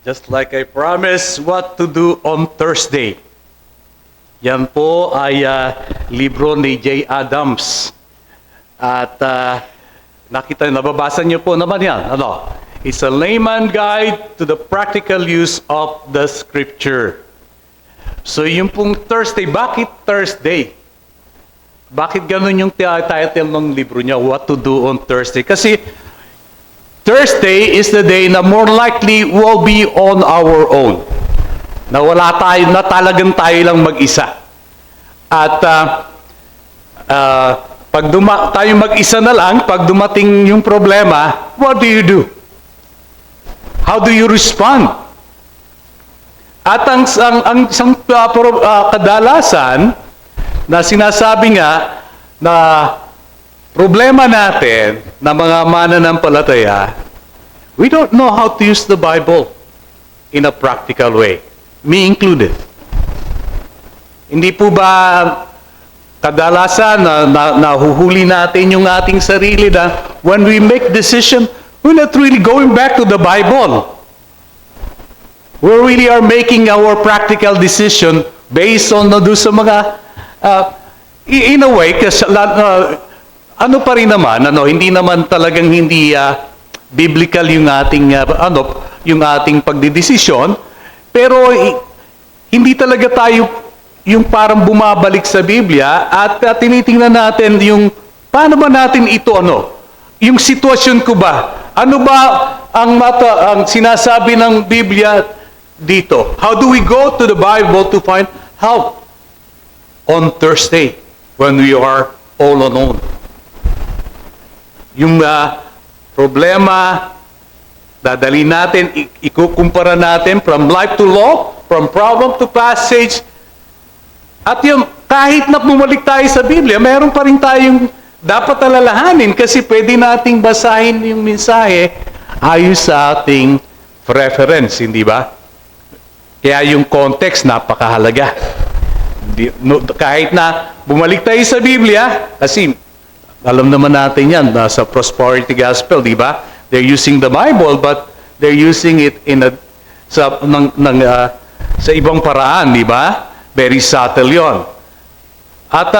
Just like I promised what to do on Thursday. Yan po ay libro ni J. Adams. At nababasa niyo po naman yan. Ano? It's a layman guide to the practical use of the scripture. So yung pong Thursday, bakit Thursday? Bakit ganun yung title ng libro niya, What to do on Thursday? Kasi Thursday is the day na more likely we'll be on our own. Na wala tayo, na talagang tayo lang mag-isa. At pag tayo mag-isa na lang, pag dumating yung problema, what do you do? How do you respond? At ang isang kadalasan na sinasabi nga na problema natin na mga mananampalataya, we don't know how to use the Bible in a practical way. Me included. Hindi po ba kadalasan na nahuhuli natin yung ating sarili na when we make decision, we're not really going back to the Bible. We really are making our practical decision based on sa mga in a way, kasi ano pa rin naman, hindi naman talagang hindi biblical yung ating yung ating pagdedesisyon, pero hindi talaga tayo yung parang bumabalik sa Biblia at tinitingnan natin yung paano ba natin ito yung sitwasyon ko ba? Ano ba ang sinasabi ng Biblia dito? How do we go to the Bible to find help on Thursday when we are all alone? Yung problema, dadali natin, ikukumpara natin from life to law, from problem to passage. At yung kahit na bumalik tayo sa Biblia, meron pa rin tayong dapat alalahanin kasi pwede nating basahin yung mensahe ayon sa ating preference, hindi ba? Kaya yung context napakahalaga. Kahit na bumalik tayo sa Biblia, kasi alam naman natin yan sa prosperity gospel, di ba? They're using the Bible, but they're using it sa ibang paraan, di ba? Very subtle yon. At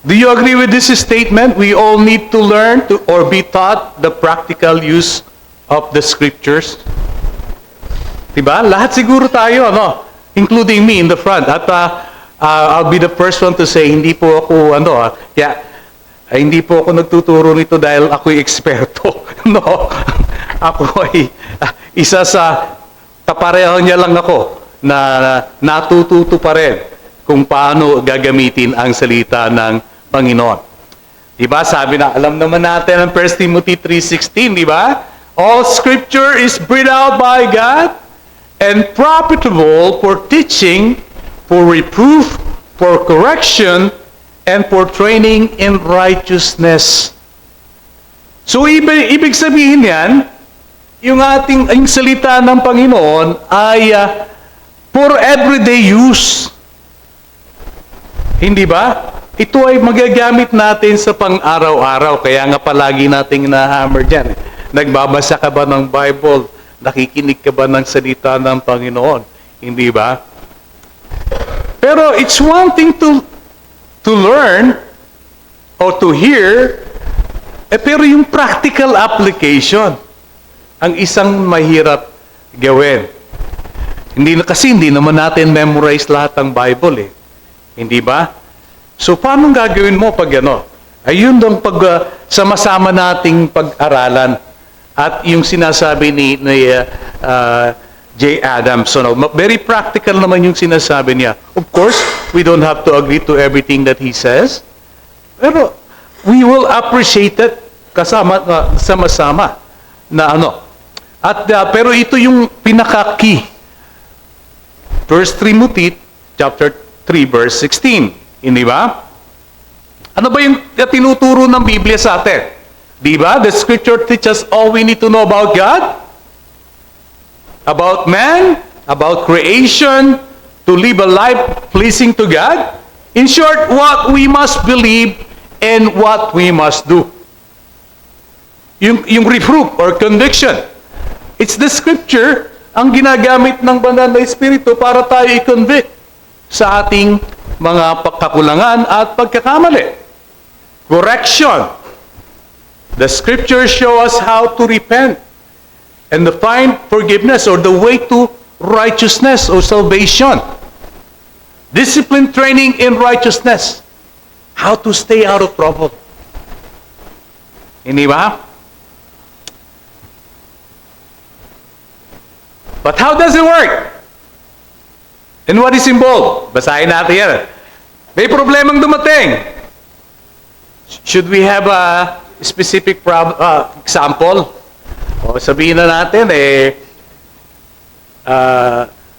do you agree with this statement? We all need to learn or be taught the practical use of the scriptures. Di ba? Lahat siguro tayo, including me in the front. At I'll be the first one to say, hindi po ako, hindi po ako nagtuturo nito dahil ako'y eksperto. No. Ako ay isa sa kapareho niya lang ako na natututo pa rin kung paano gagamitin ang salita ng Panginoon. Diba? Sabi na, alam naman natin ang 1 Timothy 3:16, diba? All scripture is breathed out by God and profitable for teaching, for reproof, for correction, and for training in righteousness. So, ibig sabihin yan, yung salita ng Panginoon ay for everyday use. Hindi ba? Ito ay magagamit natin sa pang-araw-araw. Kaya nga palagi nating na-hammer dyan. Nagbabasa ka ba ng Bible? Nakikinig ka ba ng salita ng Panginoon? Hindi ba? Pero it's one thing to learn or to hear, pero yung practical application ang isang mahirap gawin. Kasi hindi naman natin memorize lahat ng Bible Hindi ba? So paano gagawin mo pag Ayun dong sama-sama nating pag-aralan at yung sinasabi ni J. Adams. So, very practical naman yung sinasabi niya. Of course, we don't have to agree to everything that he says. Pero we will appreciate it sama-sama na At pero ito yung pinaka-key. 1 Timothy chapter 3 verse 16. Hindi ba? Ano ba yung tinuturo ng Biblia sa atin? Di ba? The scripture teaches all we need to know about God, about man, about creation, to live a life pleasing to God. In short, what we must believe and what we must do. Yung reproof or conviction. It's the scripture ang ginagamit ng banal na Espiritu para tayo i-convict sa ating mga kakulangan at pagkakamali. Correction. The Scriptures show us how to repent and to find forgiveness or the way to righteousness or salvation. Discipline training in righteousness. How to stay out of trouble. Hindi ba? But how does it work? And what is involved? Basahin natin yan. May problemang dumating. Should we have a specific example? O sabihin na natin,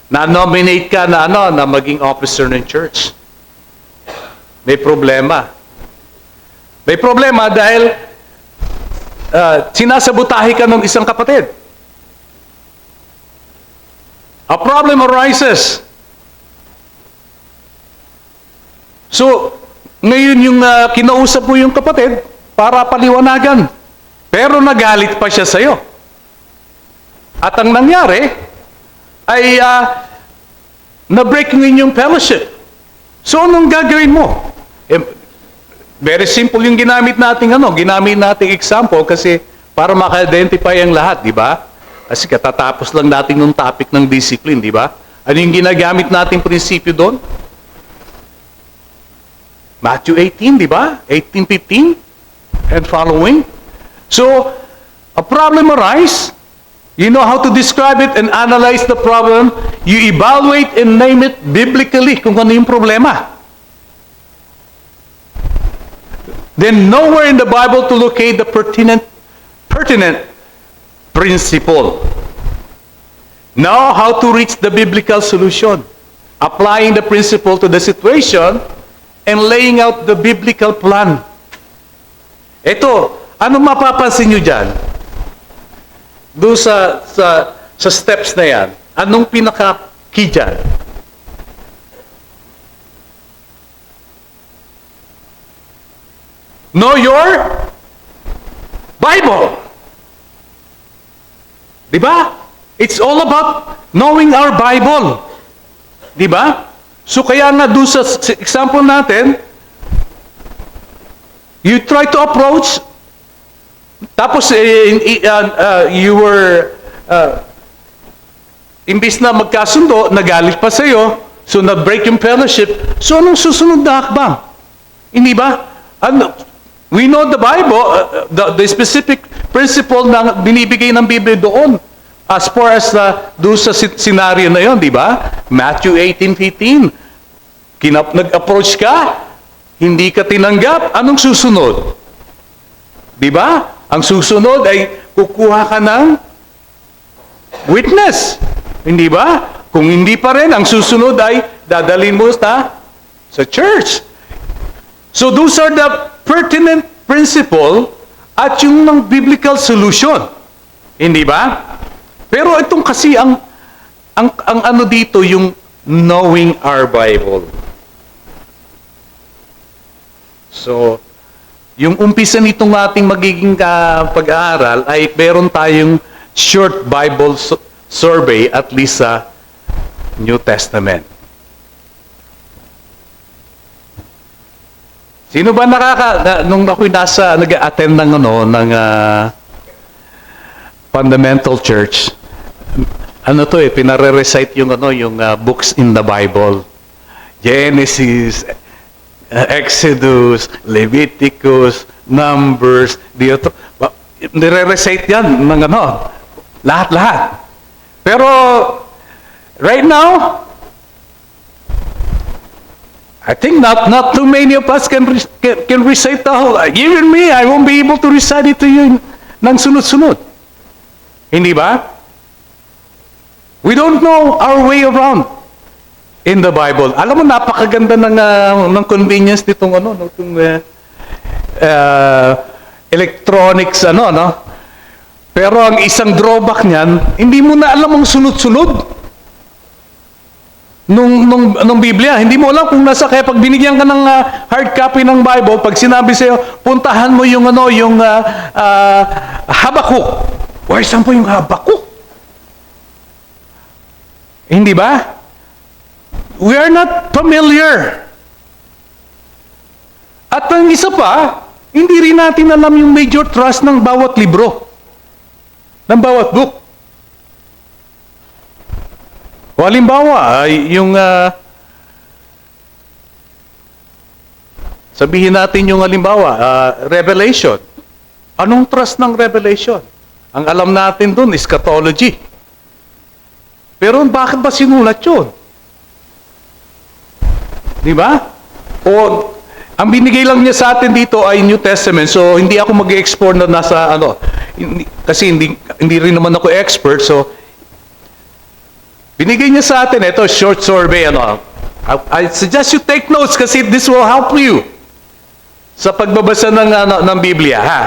na-nominate ka na maging officer ng church. May problema. May problema dahil sinasabutahe ka ng isang kapatid. A problem arises. So, ngayon yung kinausap mo yung kapatid para paliwanagan. Pero nagalit pa siya sa'yo. At ang nangyari ay na-break ng inyong fellowship. So, anong gagawin mo? Very simple yung ginamit nating example kasi para maka-identify ang lahat, di ba? Kasi katatapos lang natin ng topic ng discipline, di ba? Ano yung ginagamit nating prinsipyo doon? Matthew 18, di ba? 18:15 and following. So, a problem arises. You know how to describe it and analyze the problem. You evaluate and name it biblically kung ano yung problema. Then nowhere in the Bible to locate the pertinent principle. Now, how to reach the biblical solution. Applying the principle to the situation and laying out the biblical plan. Ito, ano mapapansin nyo dyan? Doon sa steps na yan, anong pinaka-key dyan? Know your Bible. Di ba? It's all about knowing our Bible. Di ba? So kaya nga doon sa example natin, you try to approach, tapos you were, imbis na magkasundo, nagalit pa sa'yo, so na-break yung fellowship, so anong susunod na hakbang? Hindi ba? We know the Bible, the specific principle na binibigay ng Biblia doon. As far as doon sa scenario na yon, di ba? Matthew 18:15. Nag-approach ka, hindi ka tinanggap, anong susunod? Di ba? Ang susunod ay kukuha ka ng witness. Hindi ba? Kung hindi pa rin, ang susunod ay dadalhin mo sa church. So those are the pertinent principle at yung ng biblical solution. Hindi ba? Pero itong kasi ang ano dito yung knowing our Bible. So, yung umpisa nitong ating magiging pag-aaral ay meron tayong short Bible survey at least sa New Testament. Sino ba nung ako'y nag-attend ng fundamental church, pinare-recite yung books in the Bible. Genesis, Exodus, Leviticus, Numbers, nire-recite yan ng lahat-lahat. Pero right now, I think not too many of us can recite the whole. Even me, I won't be able to recite it to you ng sunod-sunod. Hindi ba? We don't know our way around in the Bible. Alam mo, napakaganda ng convenience nitong electronics Pero ang isang drawback niyan, hindi mo na alam ang sunod-sunod nung Biblia. Hindi mo alam kung nasa, kaya pag binigyan ka ng hard copy ng Bible, pag sinabi sa'yo, puntahan mo yung Habakuk. Why, saan po yung Habakuk? Hindi ba? We are not familiar. At ang isa pa, hindi rin natin alam yung major thrust ng bawat libro, ng bawat book. O halimbawa, yung sabihin natin yung halimbawa, Revelation. Anong thrust ng Revelation? Ang alam natin dun is eschatology. Pero bakit ba sinulat yun? Di ba? O ang binigay lang niya sa atin dito ay New Testament. So hindi ako mag-explore na nasa kasi hindi rin naman ako expert. So binigay niya sa atin ito short survey I suggest you take notes kasi this will help you sa pagbabasa ng Biblia, ha.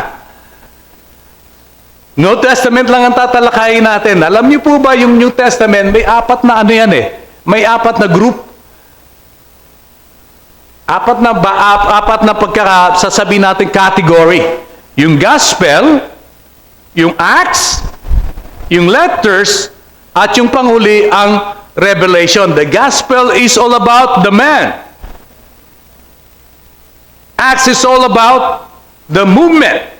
New Testament lang ang tatalakayin natin. Alam niyo po ba yung New Testament may apat na may apat na group. Apat na pagkakasasabi natin category. Yung gospel, yung acts, yung letters, at yung panghuli ang revelation. The gospel is all about the man. Acts is all about the movement.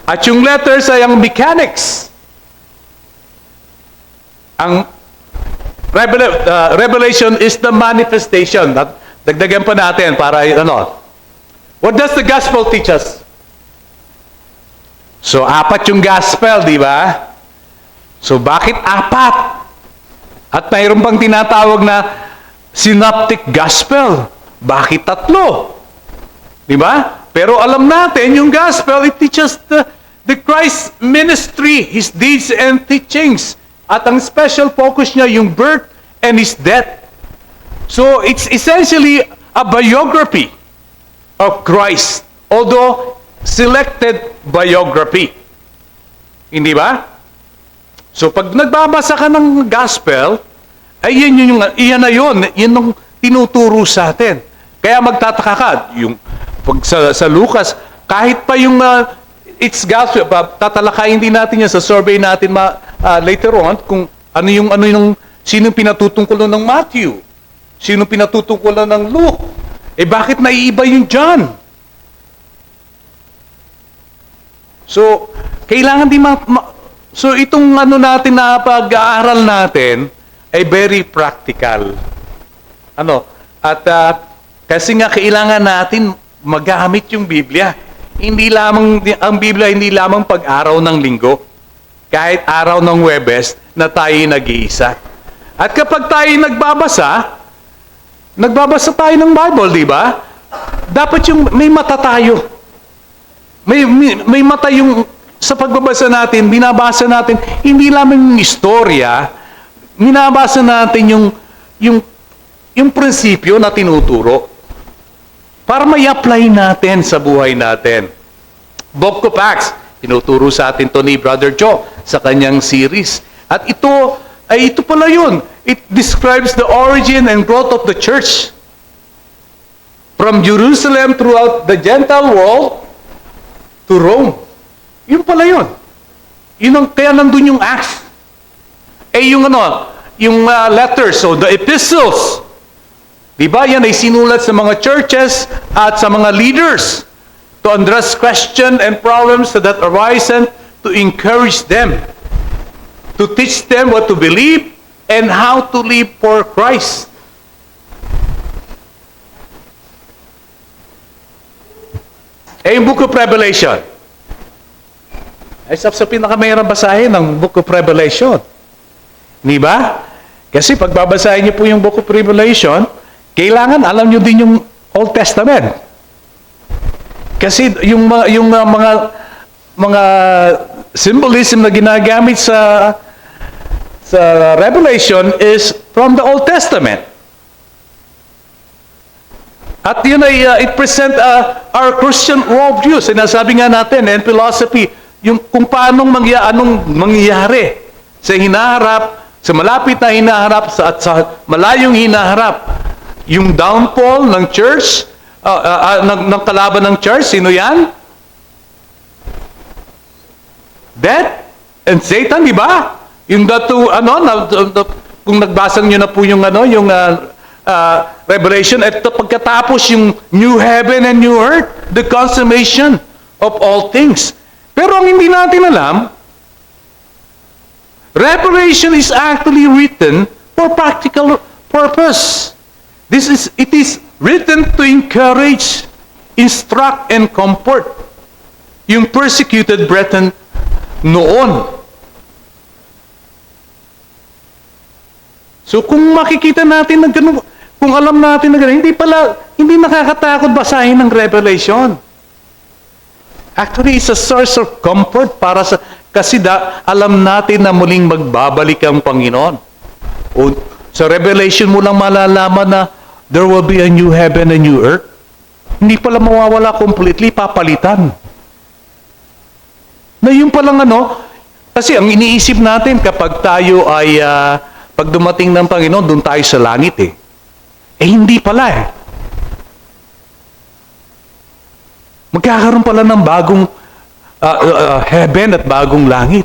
At yung letters ay ang mechanics. Ang revelation is the manifestation. Dagdagan pa natin para What does the gospel teach us? So, apat yung gospel, di ba? So, bakit apat? At mayroon pang tinatawag na synoptic gospel. Bakit tatlo? Di ba? Pero alam natin, yung gospel, it teaches the Christ ministry, His deeds and teachings. At ang special focus niya, yung birth and His death. So, it's essentially a biography of Christ. Although, selected biography. Hindi ba? So, pag nagbabasa ka ng gospel, ay iyan na yun. Yan ang tinuturo sa atin. Kaya magtataka ka, yung pag sa Lucas, kahit pa yung it's gospel, tatalakayin din natin yan sa survey natin later on, kung sino pinatutungkulan ng Matthew, sino pinatutungkulan ng Luke, bakit naiiba yung John? So, kailangan din so itong natin na pag-aaral natin ay very practical. At kasi nga kailangan natin magamit yung Biblia. Ang Biblia hindi lamang pag-araw ng linggo, kahit araw ng Huwebes na tayo nag-iisa. At kapag tayo nagbabasa tayo ng Bible, di ba? Dapat yung may mata tayo. May mata yung sa pagbabasa natin, binabasa natin, hindi lamang yung istorya, binabasa natin yung prinsipyo na tinuturo para may apply natin sa buhay natin. Book of Acts, tinuturo sa atin to ni Brother Joe sa kanyang series. At ito pala yun. It describes the origin and growth of the church. From Jerusalem throughout the Gentile world to Rome. Yun pala yun. Kaya nandun yung Acts. Yung letters, so the epistles. Diba? Yan ay sinulat sa mga churches at sa mga leaders to address questions and problems that arise and to encourage them, to teach them what to believe and how to live for Christ. Yung Book of Revelation. Sa pinakamahirap basahin ng Book of Revelation. Di ba? Kasi pag babasahin niyo po yung Book of Revelation, kailangan alam niyo din yung Old Testament. Kasi yung mga symbolism na ginagamit sa Revelation is from the Old Testament. At yun ay it present our Christian worldview. Sinasabi nga natin, and philosophy, yung kung anong mangyayari sa hinaharap, sa malapit na hinaharap, at sa malayong hinaharap. Yung downfall ng church, ng kalaban ng church, sino yan? Death and Satan, di ba? Yung datu, kung nagbasa niyo na po yung Revelation, at pagkatapos yung new heaven and new earth, the consummation of all things. Pero ang hindi natin alam, Revelation is actually written for practical purpose. It is written to encourage, instruct, and comfort yung persecuted brethren noon. So kung makikita natin na ganun, kung alam natin na ganun, hindi nakakatakot basahin ng Revelation. Actually, it's a source of comfort kasi alam natin na muling magbabalik ang Panginoon. O, sa Revelation mo lang malalaman na there will be a new heaven and new earth. Hindi pala mawawala completely, papalitan. Na yun palang kasi ang iniisip natin kapag tayo ay pag dumating ng Panginoon, doon tayo sa langit eh. Hindi pala eh. Magkakaroon pala ng bagong heaven at bagong langit.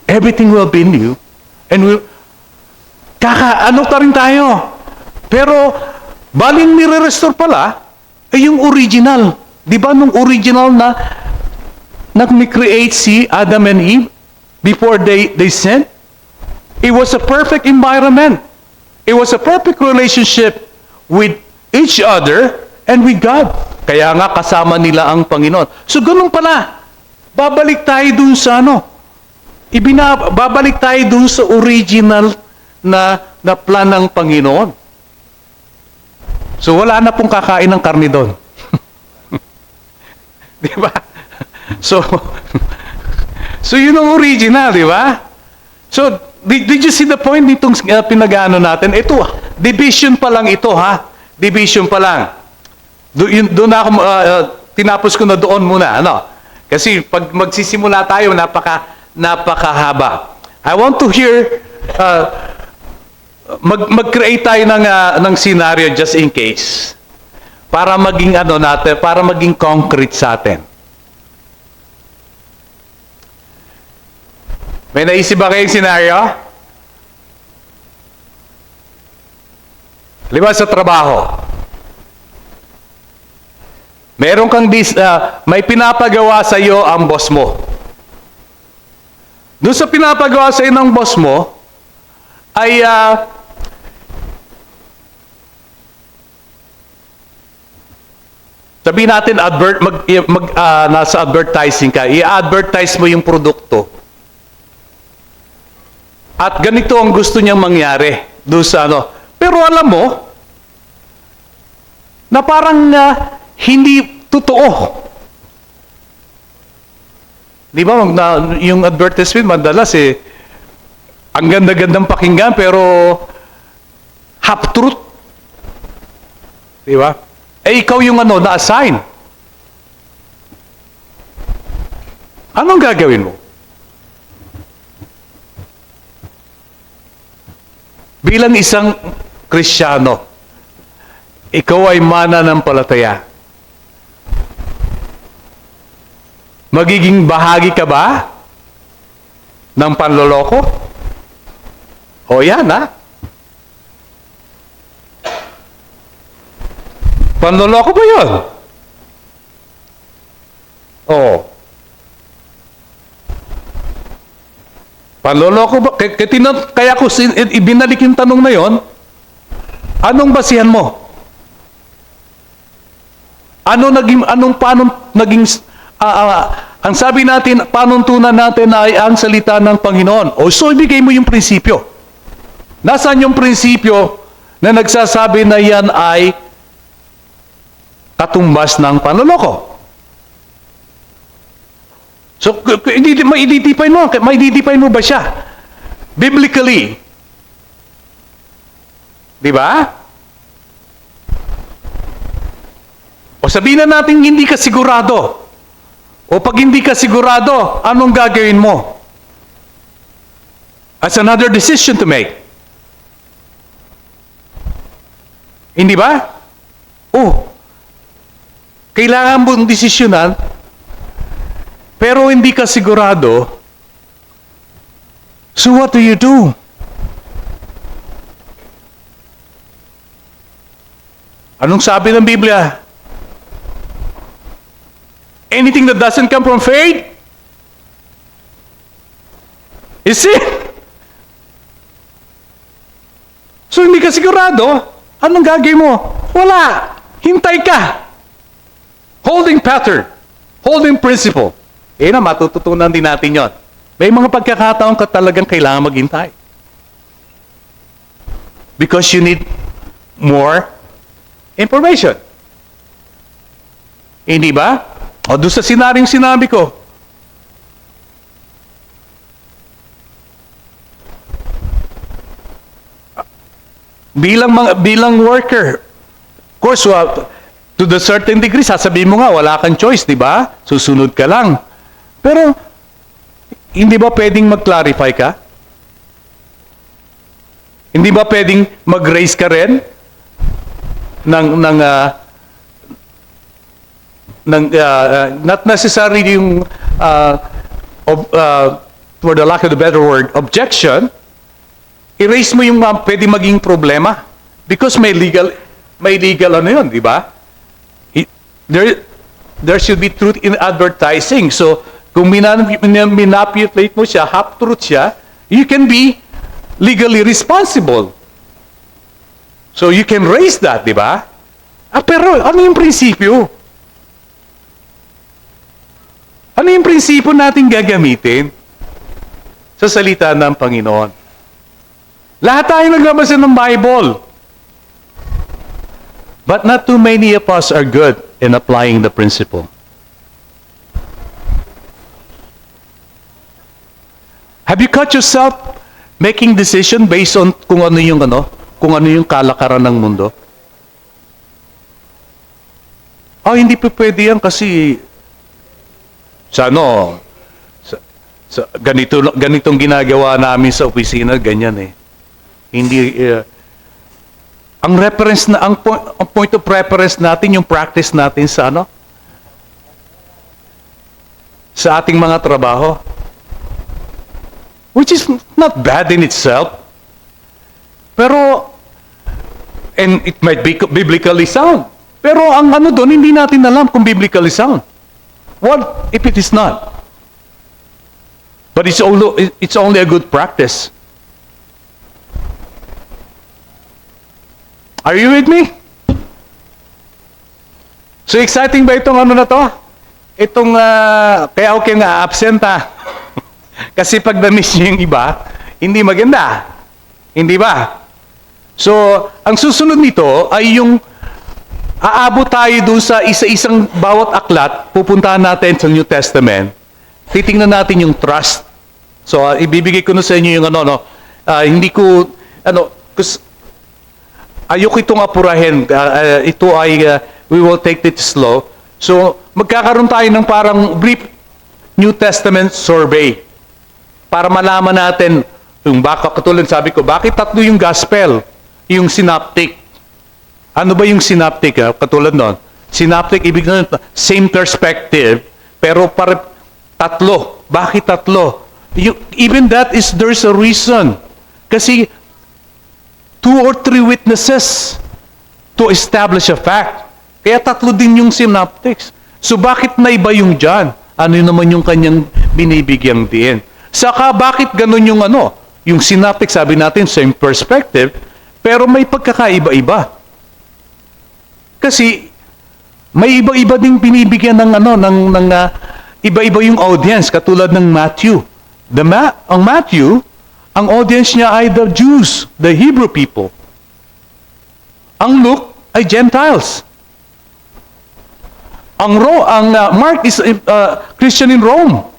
Everything will be new. And ka rin tayo. Pero, baling nire-restore pala, yung original. Di ba nung original na nag-create si Adam and Eve before they sinned? It was a perfect environment. It was a perfect relationship with each other and with God. Kaya nga kasama nila ang Panginoon. So ganun pala. Babalik tayo dun sa babalik tayo dun sa original na plan ng Panginoon. So wala na pong kakain ng karne doon. Di ba? So yun ang original, di ba? So, did you see the point nitong pinag-ano natin? Ito, division pa lang ito, ha? Division pa lang. Doon ako, tinapos ko na doon muna, Kasi pag magsisimula tayo, napakahaba. I want to hear, mag-create tayo ng scenario just in case. Para maging para maging concrete sa atin. May naisip ba kayong senaryo? Halimbawa sa trabaho. Meron kang may pinapagawa sa iyo ang boss mo. Doon sa pinapagawa sa iyo ng boss mo, ay sabihin natin nasa advertising ka, i-advertise mo yung produkto. At ganito ang gusto niyang mangyari doon sa Pero alam mo, na parang hindi totoo. Di ba, yung advertisement, madalas ang ganda-gandang pakinggan, pero half truth. Di ba? Ikaw yung na-assign. Anong gagawin mo? Bilang isang Kristiyano, ikaw ay mananampalataya. Magiging bahagi ka ba ng panloloko? O yan, ha? Panloloko ba yun? Oo. Panloloko ba? Kaya ko ibinalik yung tanong na yon. Anong basihan mo? Paano naging ang sabi natin, panuntunan natin ay ang salita ng Panginoon. O so ibigay mo yung prinsipyo. Nasaan yung prinsipyo na nagsasabi na yan ay katumbas ng panloloko? So, ma-identify mo ba siya? Biblically. Di ba? O sabihin na natin hindi ka sigurado. O pag hindi ka sigurado, anong gagawin mo? That's another decision to make. Hindi ba? Oh, kailangan mong desisyonan, pero hindi ka sigurado, So what do you do? Anong sabi ng Biblia? Anything that doesn't come from faith is sin. So hindi ka sigurado, anong gagawin mo? Wala. Hintay ka. Holding pattern. Holding principle. Na matututunan din natin yon. May mga pagkakataon ka talagang kailangan maghintay. Because you need more information. Hindi ba? O doon sa sinabi ko, bilang worker, of course, to the certain degree, sasabihin mo nga, wala kang choice, di ba? Susunod ka lang. Pero, hindi ba pwedeng mag-clarify ka? Hindi ba pwedeng mag-raise ka rin not necessarily yung for the lack of the better word, objection, erase mo yung pwede maging problema because may legal ano yun, di ba? There should be truth in advertising. So, kung manipulate mo siya, half-truth siya, you can be legally responsible. So, you can raise that, di ba? Pero ano yung prinsipyo? Ano yung prinsipyo natin gagamitin sa salita ng Panginoon? Lahat tayo nagbabasa ng Bible. But not too many of us are good in applying the principle. Have you caught yourself making decision based on kung ano yung kalakaran ng mundo? Hindi pa pwede yan kasi ganitong ginagawa namin sa opisina, ganyan eh. Hindi ang point of reference natin yung practice natin sa ating mga trabaho. Which is not bad in itself. Pero and it might be biblically sound. Pero ang doon hindi natin alam kung biblically sound. What if it is not? But it's only a good practice. Are you with me? So exciting ba itong na to? Itong, kaya okay nga, absent ha. Kasi pag na-miss nyo yung iba, hindi maganda. Hindi ba? So, ang susunod nito ay yung aabot tayo doon sa isa-isang bawat aklat, pupuntahan natin sa New Testament, titingnan natin yung trust. So, ibibigay ko na sa inyo yung hindi ko, ayoko itong apurahin. Ito ay, we will take it slow. So, magkakaroon tayo ng parang brief New Testament survey para malaman natin yung katulad sabi ko, bakit tatlo yung gospel, yung synoptic. Ano ba yung synoptic? Katulad nun, synoptic, ibig sabihin, same perspective, pero tatlo. Bakit tatlo? Even that there's a reason. Kasi 2 or 3 witnesses to establish a fact. Kaya tatlo din yung synoptics. So bakit na iba yung John? Ano naman yung kanyang binibigyang diin? Saka bakit ganun yung synoptic, sabi natin, same perspective, pero may pagkakaiba-iba. Kasi may iba-iba ding binibigyan ng iba-iba yung audience, katulad ng Matthew. Ang Matthew, ang audience niya ay the Jews, the Hebrew people. Ang Luke ay Gentiles. Ang Mark is Christian in Rome.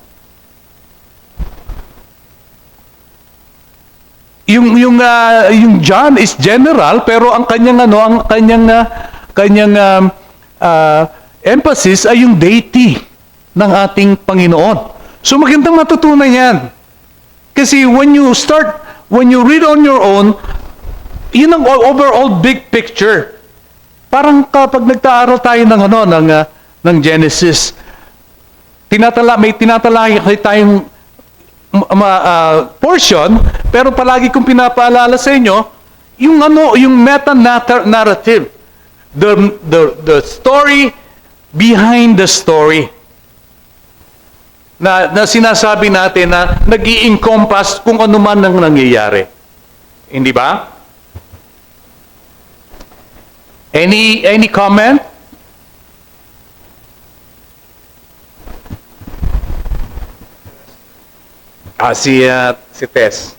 Yung John is general, pero ang kanyang emphasis ay yung deity ng ating Panginoon. So magandang matutunan yan. Kasi when you read on your own, yun ang overall big picture. Parang kapag nagtaaral tayo ng Genesis, may tinatala tayong portion, pero palagi kong pinapaalala sa inyo, yung meta-narrative, the story behind the story, na sinasabi natin na nag-i-encompass kung ano man ang nangyayari. Hindi ba? Any comment? Si Tess.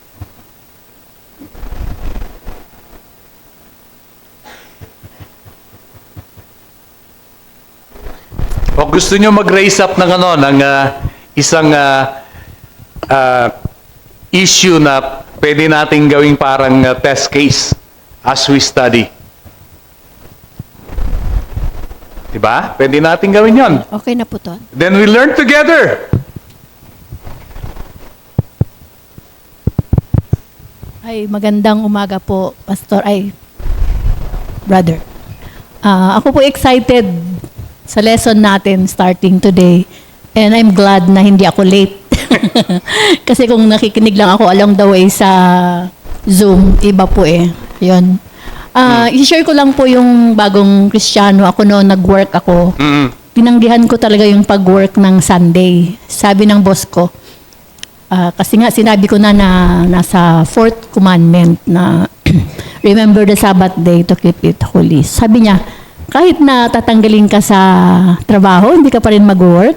O gusto nyo mag-raise up ng isang issue na pwede nating gawing parang test case as we study. Diba? Pwede nating gawin yon. Okay na po to. Then we learn together. Ay, magandang umaga po, Pastor. Ay, brother. Ako po excited sa lesson natin starting today. And I'm glad na hindi ako late. Kasi kung nakikinig lang ako along the way sa Zoom, iba po eh. Yun. I-share ko lang po yung bagong Kristiyano. Ako noon, nag-work ako. Tinanggihan ko talaga yung pag-work ng Sunday. Sabi ng boss ko, kasi nga sinabi ko na nasa fourth commandment na remember the Sabbath day to keep it holy. Sabi niya, kahit na tatanggalin ka sa trabaho, hindi ka pa rin mag-work,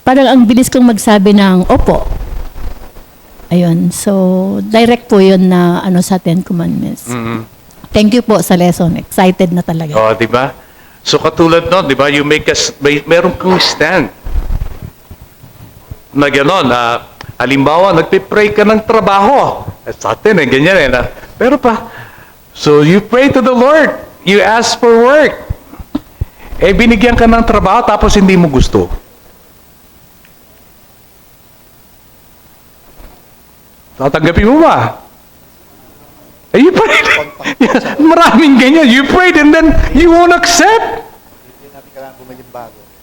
parang ang bilis kong magsabi ng opo. Ayun. So, direct po yun na sa Ten Commandments. Thank you po sa lesson. Excited na talaga. Oh, di ba? So katulad no, di ba, you make us, meron kang stand. Na gano'n, halimbawa, nagpipray ka ng trabaho. Sa atin ganyan pero so you pray to the Lord. You ask for work. Binigyan ka ng trabaho tapos hindi mo gusto. Tatanggapin mo ba? You prayed. Maraming ganyan. You prayed and then you won't accept.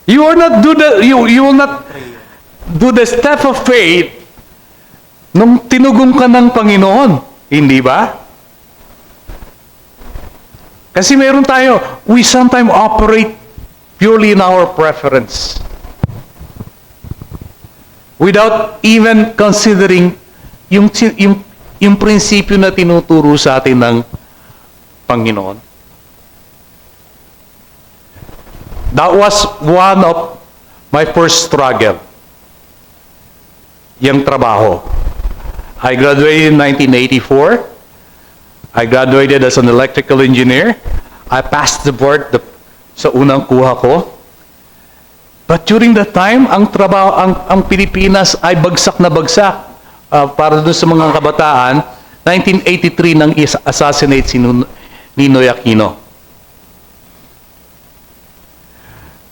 You will not do you will not do the step of faith nung tinugong ka ng Panginoon. Hindi ba? Kasi meron tayo, we sometimes operate purely in our preference. Without even considering yung prinsipyo na tinuturo sa atin ng Panginoon. That was one of my first struggle. Yung trabaho. I graduated in 1984. I graduated as an electrical engineer. I passed the board sa unang kuha ko. But during that time, ang trabaho, ang Pilipinas ay bagsak na bagsak. Para doon sa mga kabataan, 1983 nang assassinate si Ninoy Aquino.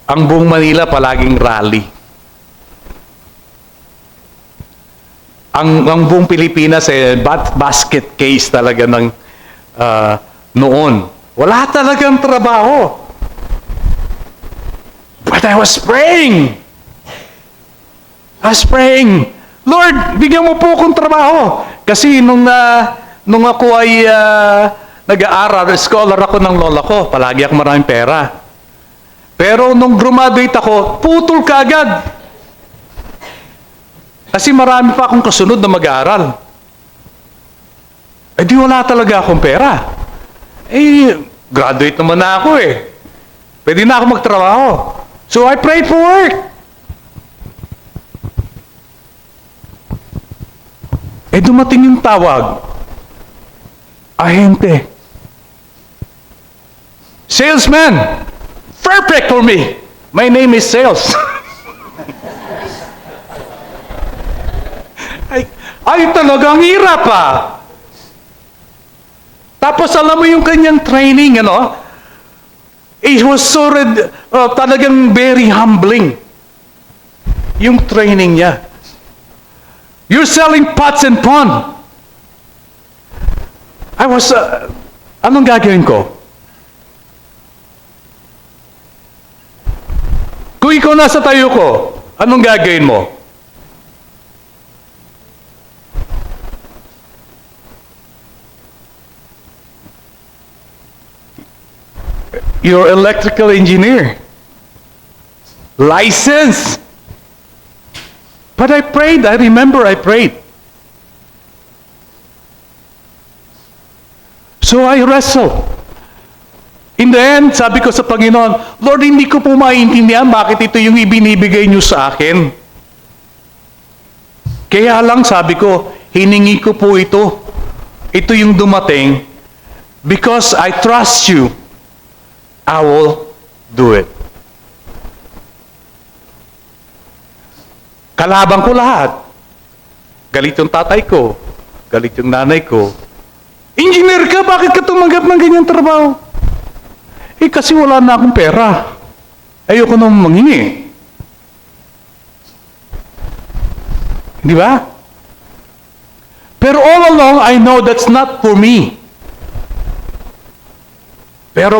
Ang buong Manila palaging rally. Ang buong Pilipinas basket case talaga ng noon. Wala talagang trabaho. But I was praying. Lord, bigyan mo po akong trabaho. Kasi nung ako ay nag-aaral, scholar ako ng lola ko, palagi ako maraming pera. Pero nung graduate ako, putol ka agad. Kasi marami pa akong kasunod na mag-aaral. Di wala talaga akong pera. Graduate naman na ako eh. Pwede na ako magtrabaho. So I prayed for work. Dumating yung tawag. Ahente. Salesman. Perfect for me. My name is Sales. ay talagang hirap Tapos alam mo yung kanyang training, it was so talagang very humbling. Yung training niya. You're selling pots and pans. Anong gagawin ko? Kung ikaw nasa tayo ko, anong gagawin mo? You're electrical engineer. License. But I prayed. I remember I prayed. So I wrestled. In the end, sabi ko sa Panginoon, Lord, hindi ko po maintindihan bakit ito yung ibinibigay niyo sa akin. Kaya lang sabi ko, hiningi ko po ito. Ito yung dumating. Because I trust you, I will do it. Kalaban ko lahat. Galit yung tatay ko. Galit yung nanay ko. Engineer ka, bakit ka tumanggap ng ganyang trabaho? Eh kasi wala na akong pera. Ayoko nang mangingi. Di ba? Pero all along, I know that's not for me. Pero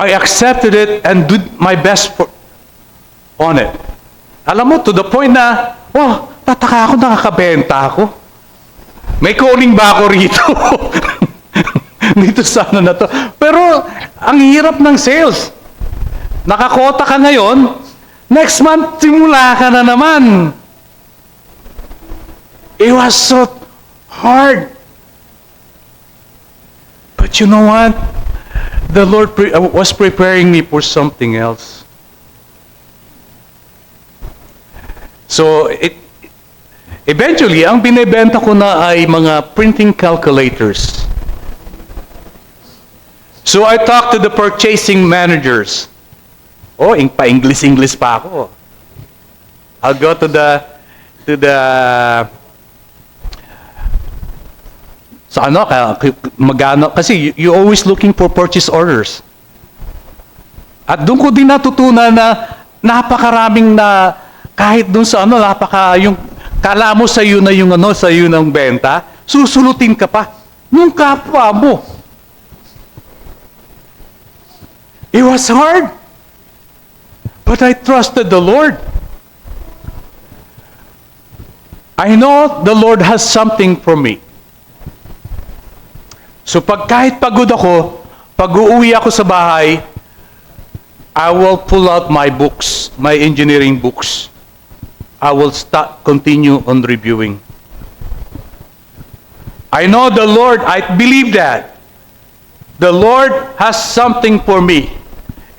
I accepted it and did my best on it. Alam mo, to the point na, tataka ako, nakakabenta ako. May calling ba ako rito? Dito sa ano na to. Pero, ang hirap ng sales. Nakakota ka ngayon, next month, simula ka na naman. It was so hard. But you know what? The Lord was preparing me for something else. So, eventually, ang binibenta ko na ay mga printing calculators. So, I talked to the purchasing managers. Pa-English pa ako. I'll go to the sa ano, magano, kasi you always looking for purchase orders. At doon ko din natutunan na napakaraming na, kahit doon sa ano, yung kala mo sa iyo na yung ano, sa iyo ng benta, susulutin ka pa. Yung kapwa mo. It was hard. But I trusted the Lord. I know the Lord has something for me. So kahit pagod ako, pag uuwi ako sa bahay, I will pull out my books, my engineering books. I will continue on reviewing. I know the Lord, I believe that. The Lord has something for me.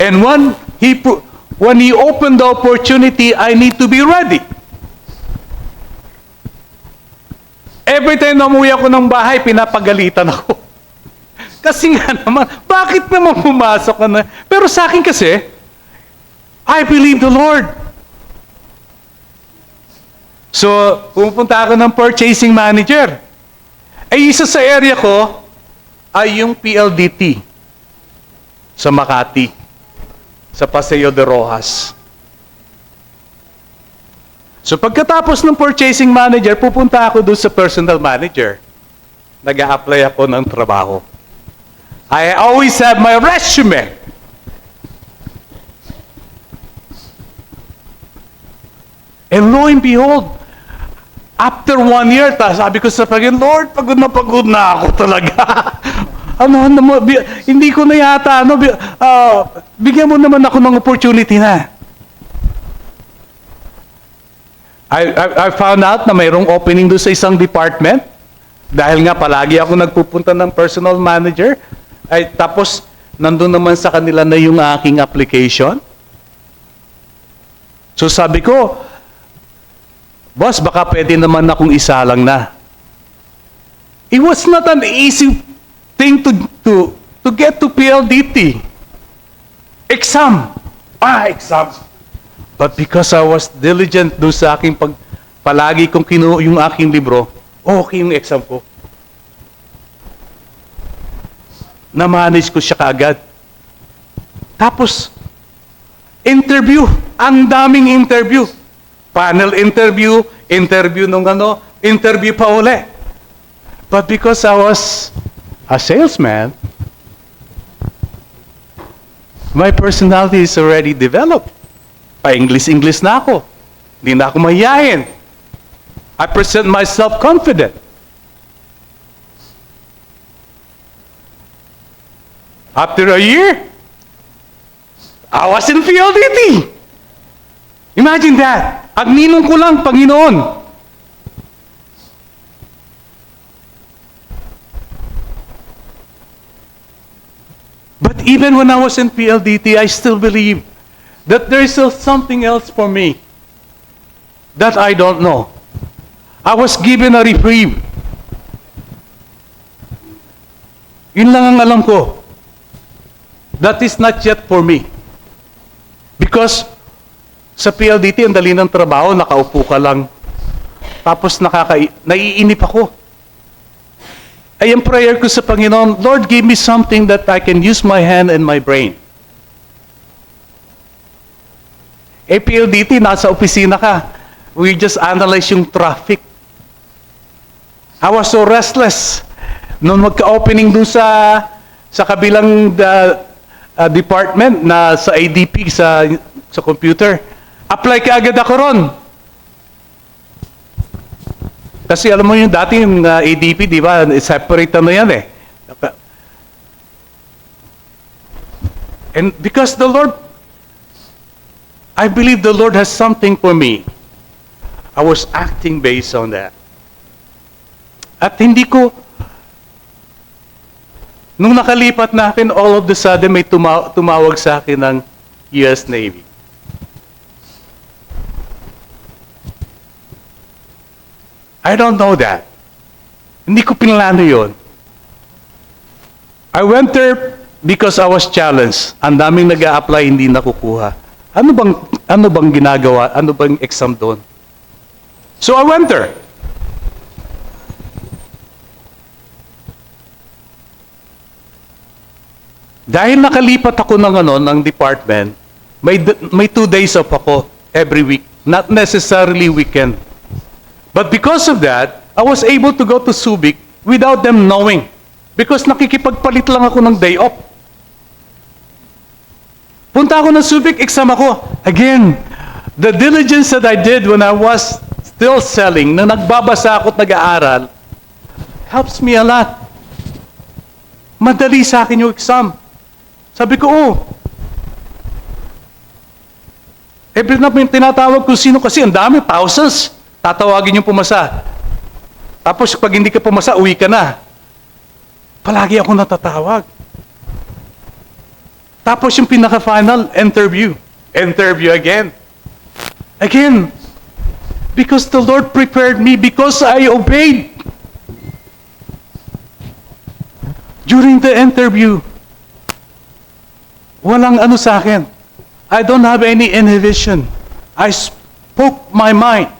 And when He opened the opportunity, I need to be ready. Every time na umuwi ako ng bahay, pinapagalitan ako. Kasi nga naman, bakit naman pumasok ka na? Pero sa akin kasi, I believe the Lord. So, pumunta ako ng purchasing manager. Isa sa area ko ay yung PLDT sa Makati, sa Paseo de Rojas. So, pagkatapos ng purchasing manager, pupunta ako doon sa personal manager. Nag-a-apply ako ng trabaho. I always have my resume. And lo and behold, after 1 year, sabi ko sa Panginoon, Lord, pagod na ako talaga. Hindi ko na yata, bigyan mo naman ako ng opportunity na. I found out na mayroong opening doon sa isang department. Dahil nga palagi ako nagpupunta ng personal manager. Tapos, nandun naman sa kanila na yung aking application. So sabi ko, Boss, baka pwede naman akong isa lang na. It was not an easy thing to get to PLDT. Exam. Exam. But because I was diligent doon sa aking palagi kong kinuha yung aking libro, okay yung exam ko. Na-manage ko siya kaagad. Tapos, interview. Ang daming interview. Panel interview, interview interview pa uli. But because I was a salesman, my personality is already developed. Pa-English na ako. Hindi na ako mahihayin. I present myself confident. After a year, I was in PLDT. Imagine that. Ang ninong ko lang, Panginoon. But even when I was in PLDT, I still believe that there is still something else for me that I don't know. I was given a reprieve. Yun lang ang alam ko. That is not yet for me. Because sa PLDT, ang dali ng trabaho, nakaupo ka lang. Tapos naiinip ako. Ay, ang prayer ko sa Panginoon, Lord, give me something that I can use my hand and my brain. Eh, PLDT, nasa opisina ka. We just analyze yung traffic. I was so restless. Nung magka-opening dun sa kabilang department na sa ADP, sa computer, apply ka agad ako ron. Kasi alam mo yung dati yung ADP, di ba? Separate na yan eh. And because the Lord, I believe the Lord has something for me. I was acting based on that. At hindi ko, nung nakalipat natin, all of the sudden may tumawag sa akin ng US Navy. I don't know that. Hindi ko pinlano yun. I went there because I was challenged. Ang daming nag-a-apply, hindi nakukuha. Ano bang ginagawa? Ano bang exam doon? So I went there. Dahil nakalipat ako ng department, may 2 days off ako every week. Not necessarily weekend. But because of that, I was able to go to Subic without them knowing. Because nakikipagpalit lang ako ng day off. Punta ako ng Subic, exam ako. Again, the diligence that I did when I was still selling, na nagbabasa ako at nag-aaral, helps me a lot. Madali sa akin yung exam. Sabi ko, every na tinatawag ko sino kasi, ang dami, thousands. Tatawagin yung pumasa. Tapos pag hindi ka pumasa, uwi ka na. Palagi ako natatawag. Tapos yung pinaka-final, interview. Interview again. Again. Because the Lord prepared me, because I obeyed. During the interview, walang ano sa akin. I don't have any inhibition. I spoke my mind.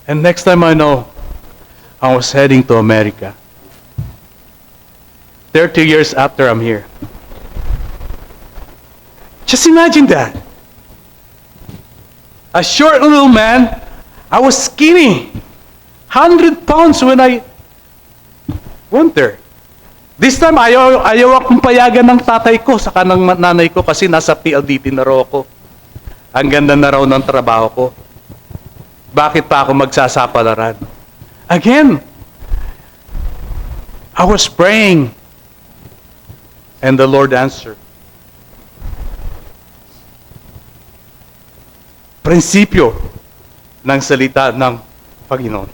And next time I know, I was heading to America. 30 years after I'm here. Just imagine that. A short little man, I was skinny. 100 pounds when I went there. This time, ayaw akong payagan ng tatay ko, saka ng nanay ko, kasi nasa PLDT na raw ako. Ang ganda na raw ng trabaho ko. Bakit pa ako magsasapalaran? Again, I was praying, and the Lord answered. Prinsipyo ng salita ng Panginoon.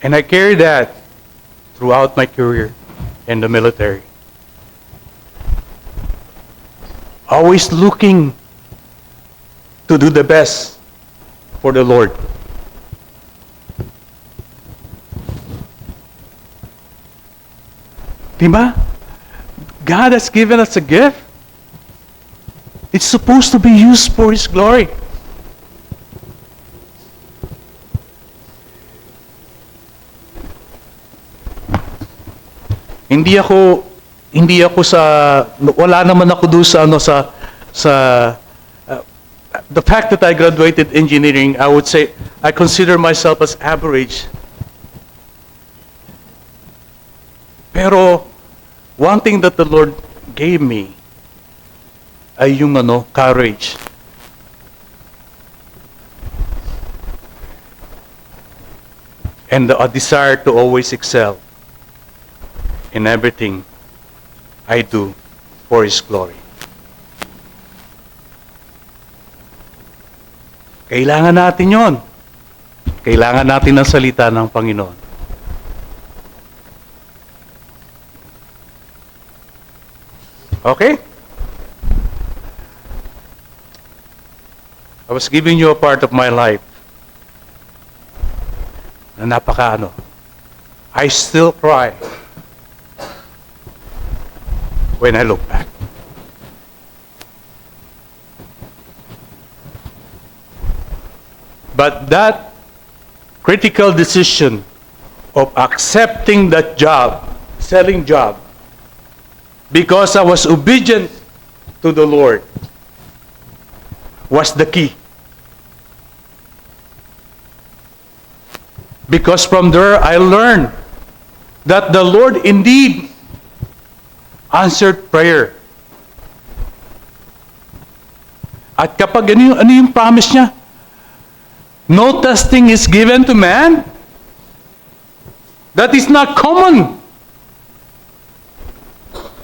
And I carried that throughout my career in the military. Always looking to do the best for the Lord. Diba? God has given us a gift. It's supposed to be used for His glory. Hindi ako wala naman ako doon the fact that I graduated engineering, I would say I consider myself as average. Pero one thing that the Lord gave me ay yung courage. and a desire to always excel in everything I do for His glory. Kailangan natin yon. Kailangan natin ng salita ng Panginoon. Okay? I was giving you a part of my life na I still cry when I look back. But that critical decision of accepting that job, selling job, because I was obedient to the Lord, was the key. Because from there I learned that the Lord indeed answered prayer. At kapag ano yung promise niya? No testing is given to man. That is not common.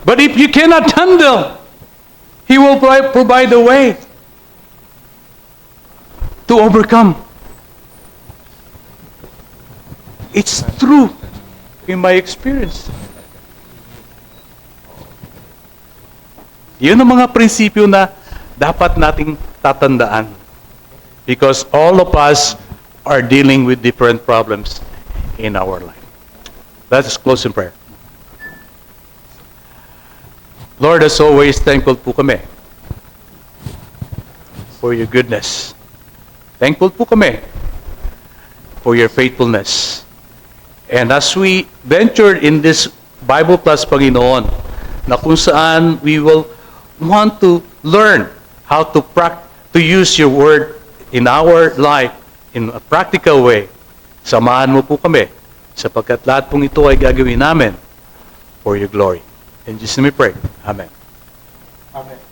But if you cannot handle, He will provide a way to overcome. It's true in my experience. Yun ang mga prinsipyo na dapat nating tatandaan. Because all of us are dealing with different problems in our life. Let us close in prayer. Lord, as always, thankful po kami for your goodness. Thankful po kami for your faithfulness. And as we ventured in this Bible Plus, Panginoon, na kung saan we will want to learn how to use your word in our life in a practical way, samahan mo po kami sapagkat lahat pong ito ay gagawin namin for your glory. In Jesus' name we pray. Amen. Amen.